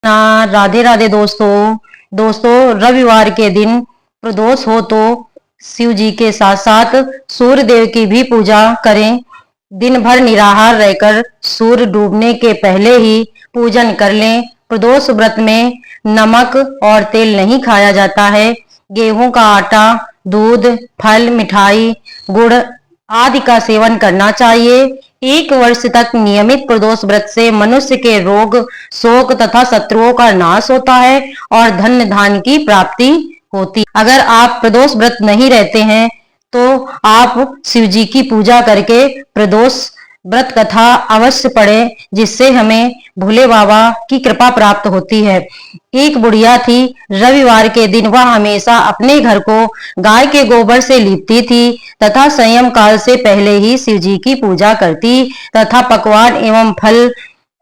राधे राधे दोस्तों रविवार के दिन प्रदोष हो तो शिव जी के साथ साथ सूर्य देव की भी पूजा करें। दिन भर निराहार रहकर सूर्य डूबने के पहले ही पूजन कर लें। प्रदोष व्रत में नमक और तेल नहीं खाया जाता है। गेहूं का आटा, दूध, फल, मिठाई, गुड़ आदि का सेवन करना चाहिए। 1 वर्ष तक नियमित प्रदोष व्रत से मनुष्य के रोग, शोक तथा शत्रुओं का नाश होता है और धन धान्य की प्राप्ति होती है। अगर आप प्रदोष व्रत नहीं रहते हैं तो आप शिव जी की पूजा करके प्रदोष व्रत कथा अवश्य पढ़ें, जिससे हमें भोले बाबा की कृपा प्राप्त होती है। एक बुढ़िया थी। रविवार के दिन वह हमेशा अपने घर को गाय के गोबर से लीपती थी तथा संयम काल से पहले ही शिव जी की पूजा करती तथा पकवान एवं फल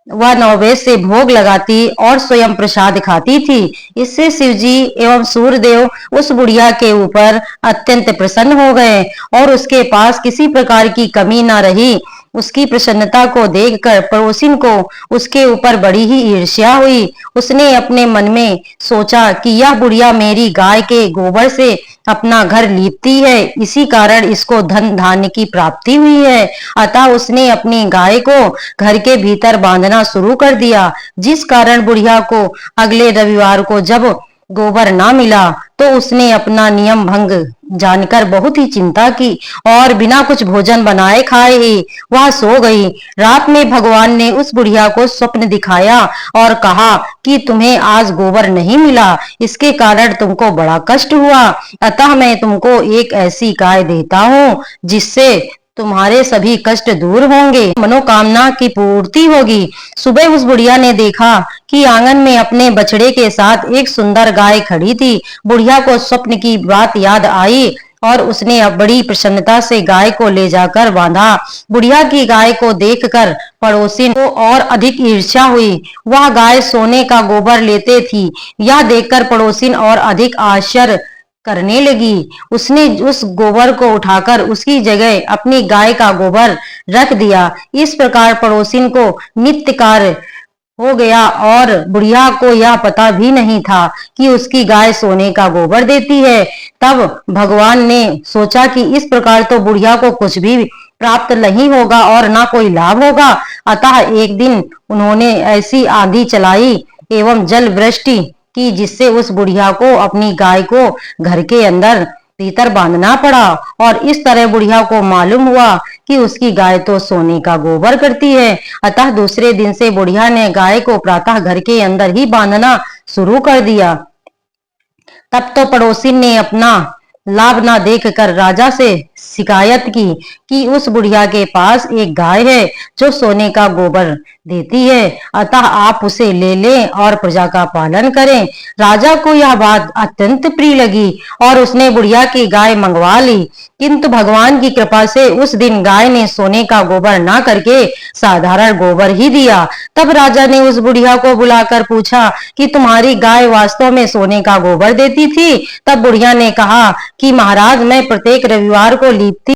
वह नैवेद्य से भोग लगाती और स्वयं प्रसाद खाती थी। इससे शिव जी एवं सूर्यदेव उस बुढ़िया के ऊपर अत्यंत प्रसन्न हो गए और उसके पास किसी प्रकार की कमी न रही। उसकी प्रसन्नता को देखकर पड़ोसिन को उसके ऊपर बड़ी ही ईर्ष्या हुई। उसने अपने मन में सोचा कि यह बुढ़िया मेरी गाय के गोबर से अपना घर लीपती है, इसी कारण इसको धन धान्य की प्राप्ति हुई है। अतः उसने अपनी गाय को घर के भीतर बांधना शुरू कर दिया, जिस कारण बुढ़िया को अगले रविवार को जब गोबर ना मिला तो उसने अपना नियम भंग जानकर बहुत ही चिंता की और बिना कुछ भोजन बनाए खाए ही वह सो गई। रात में भगवान ने उस बुढ़िया को स्वप्न दिखाया और कहा कि तुम्हें आज गोबर नहीं मिला, इसके कारण तुमको बड़ा कष्ट हुआ। अतः मैं तुमको एक ऐसी गाय देता हूँ जिससे तुम्हारे सभी कष्ट दूर होंगे, मनोकामना की पूर्ति होगी। सुबह उस बुढ़िया ने देखा कि आंगन में अपने बछड़े के साथ एक सुंदर गाय खड़ी थी। बुढ़िया को स्वप्न की बात याद आई और उसने अब बड़ी प्रसन्नता से गाय को ले जाकर बांधा। बुढ़िया की गाय को देखकर पड़ोसिन को और अधिक ईर्ष्या हुई। वह गाय सोने का गोबर लेते थी। यह देखकर पड़ोसिन और अधिक आश्चर्य करने लगी। उसने उस गोबर को उठाकर उसकी जगह अपनी गाय का गोबर रख दिया। इस प्रकार पड़ोसिन को नित्य कार्य हो गया और बुढ़िया को यह पता भी नहीं था कि उसकी गाय सोने का गोबर देती है। तब भगवान ने सोचा कि इस प्रकार तो बुढ़िया को कुछ भी प्राप्त नहीं होगा और ना कोई लाभ होगा। अतः एक दिन उन्होंने ऐसी आंधी चलाई एवं जल वृष्टि की जिससे उस बुढ़िया को अपनी गाय को घर के अंदर भीतर बांधना पड़ा और इस तरह बुढ़िया को मालूम हुआ कि उसकी गाय तो सोने का गोबर करती है। अतः दूसरे दिन से बुढ़िया ने गाय को प्रातः घर के अंदर ही बांधना शुरू कर दिया। तब तो पड़ोसी ने अपना लाभ ना देखकर राजा से शिकायत की कि उस बुढ़िया के पास एक गाय है जो सोने का गोबर देती है, अतः आप उसे ले लें और प्रजा का पालन करें। राजा को यह बात अत्यंत प्रिय लगी और उसने बुढ़िया की गाय मंगवा ली, किंतु भगवान की कृपा से उस दिन गाय ने सोने का गोबर ना करके साधारण गोबर ही दिया। तब राजा ने उस बुढ़िया को बुलाकर पूछा कि तुम्हारी गाय वास्तव में सोने का गोबर देती थी? तब बुढ़िया ने कहा कि महाराज, मैं प्रत्येक रविवार को लीपती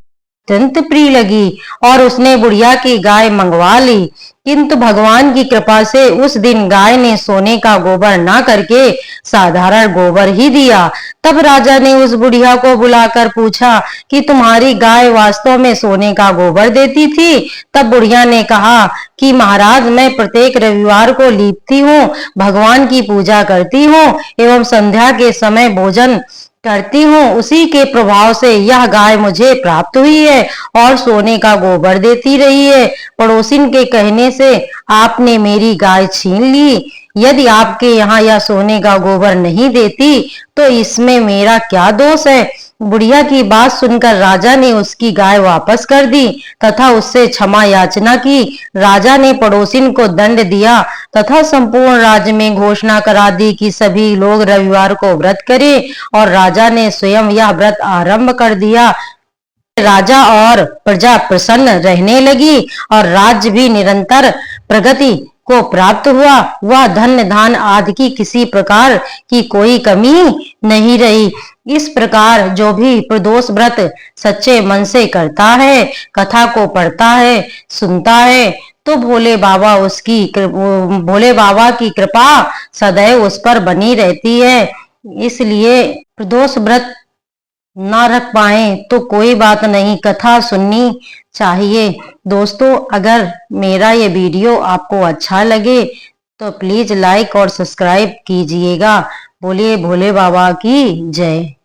अत्यंत प्रिय लगी और उसने बुढ़िया की गाय मंगवा ली, किंतु भगवान की कृपा से उस दिन गाय ने सोने का गोबर ना करके साधारण गोबर ही दिया। तब राजा ने उस बुढ़िया को बुलाकर पूछा कि तुम्हारी गाय वास्तव में सोने का गोबर देती थी? तब बुढ़िया ने कहा कि महाराज, मैं प्रत्येक रविवार को लीपती हूँ, भगवान की पूजा करती हूँ एवं संध्या के समय भोजन करती हूँ, उसी के प्रभाव से यह गाय मुझे प्राप्त हुई है और सोने का गोबर देती रही है। पड़ोसिन के कहने से आपने मेरी गाय छीन ली। यदि आपके यहाँ यह सोने का गोबर नहीं देती तो इसमें मेरा क्या दोष है? बुढ़िया की बात सुनकर राजा ने उसकी गाय वापस कर दी तथा उससे क्षमा याचना की। राजा ने पड़ोसिन को दंड दिया तथा संपूर्ण राज्य में घोषणा करा दी कि सभी लोग रविवार को व्रत करें और राजा ने स्वयं यह व्रत आरंभ कर दिया। राजा और प्रजा प्रसन्न रहने लगी और राज्य भी निरंतर प्रगति को प्राप्त हुआ वह धन्य धान आदि की किसी प्रकार की कोई कमी नहीं रही। इस प्रकार जो भी प्रदोष व्रत सच्चे मन से करता है, कथा को पढ़ता है, सुनता है, तो भोले बाबा की कृपा सदैव उस पर बनी रहती है। इसलिए प्रदोष व्रत ना रख पाए तो कोई बात नहीं, कथा सुननी चाहिए। दोस्तों, अगर मेरा ये वीडियो आपको अच्छा लगे तो प्लीज लाइक और सब्सक्राइब कीजिएगा। बोलिए भोले बाबा की जय।